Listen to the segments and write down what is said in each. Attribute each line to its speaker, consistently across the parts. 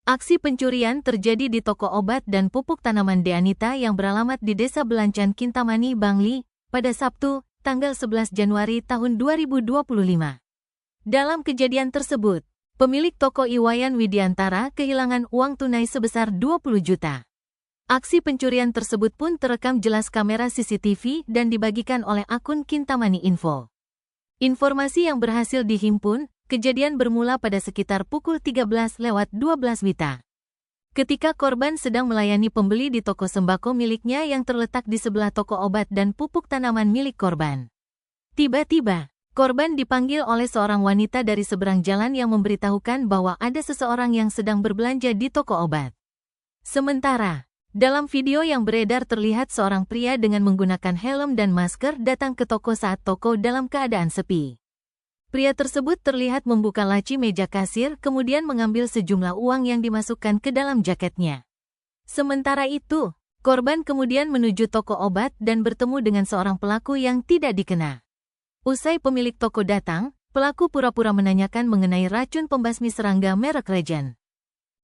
Speaker 1: Aksi pencurian terjadi di toko obat dan pupuk tanaman Deanita yang beralamat di Desa Belancan, Kintamani, Bangli, pada Sabtu, tanggal 11 Januari tahun 2025. Dalam kejadian tersebut, pemilik toko Iwayan Widiantara kehilangan uang tunai sebesar 20 juta. Aksi pencurian tersebut pun terekam jelas kamera CCTV dan dibagikan oleh akun Kintamani Info. Informasi yang berhasil dihimpun, kejadian bermula pada sekitar pukul 13:12 WITA. Ketika korban sedang melayani pembeli di toko sembako miliknya yang terletak di sebelah toko obat dan pupuk tanaman milik korban. Tiba-tiba, korban dipanggil oleh seorang wanita dari seberang jalan yang memberitahukan bahwa ada seseorang yang sedang berbelanja di toko obat. Sementara, dalam video yang beredar terlihat seorang pria dengan menggunakan helm dan masker datang ke toko saat toko dalam keadaan sepi. Pria tersebut terlihat membuka laci meja kasir kemudian mengambil sejumlah uang yang dimasukkan ke dalam jaketnya. Sementara itu, korban kemudian menuju toko obat dan bertemu dengan seorang pelaku yang tidak dikenal. Usai pemilik toko datang, pelaku pura-pura menanyakan mengenai racun pembasmi serangga merek Legend.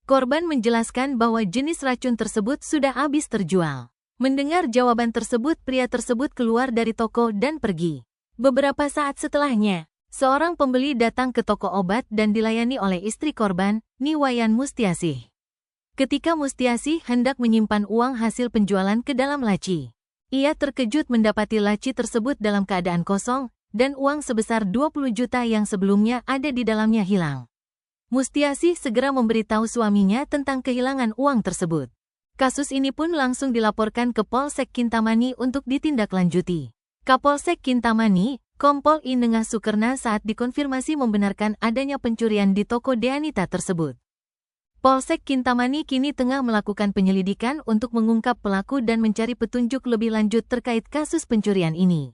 Speaker 1: Korban menjelaskan bahwa jenis racun tersebut sudah habis terjual. Mendengar jawaban tersebut, pria tersebut keluar dari toko dan pergi. Beberapa saat setelahnya, seorang pembeli datang ke toko obat dan dilayani oleh istri korban, Niwayan Mustiasih. Ketika Mustiasih hendak menyimpan uang hasil penjualan ke dalam laci, ia terkejut mendapati laci tersebut dalam keadaan kosong dan uang sebesar 20 juta yang sebelumnya ada di dalamnya hilang. Mustiasih segera memberitahu suaminya tentang kehilangan uang tersebut. Kasus ini pun langsung dilaporkan ke Polsek Kintamani untuk ditindaklanjuti. Kapolsek Kintamani, Kompol I Nengah Sukerna saat dikonfirmasi membenarkan adanya pencurian di toko Deanita tersebut. Polsek Kintamani kini tengah melakukan penyelidikan untuk mengungkap pelaku dan mencari petunjuk lebih lanjut terkait kasus pencurian ini.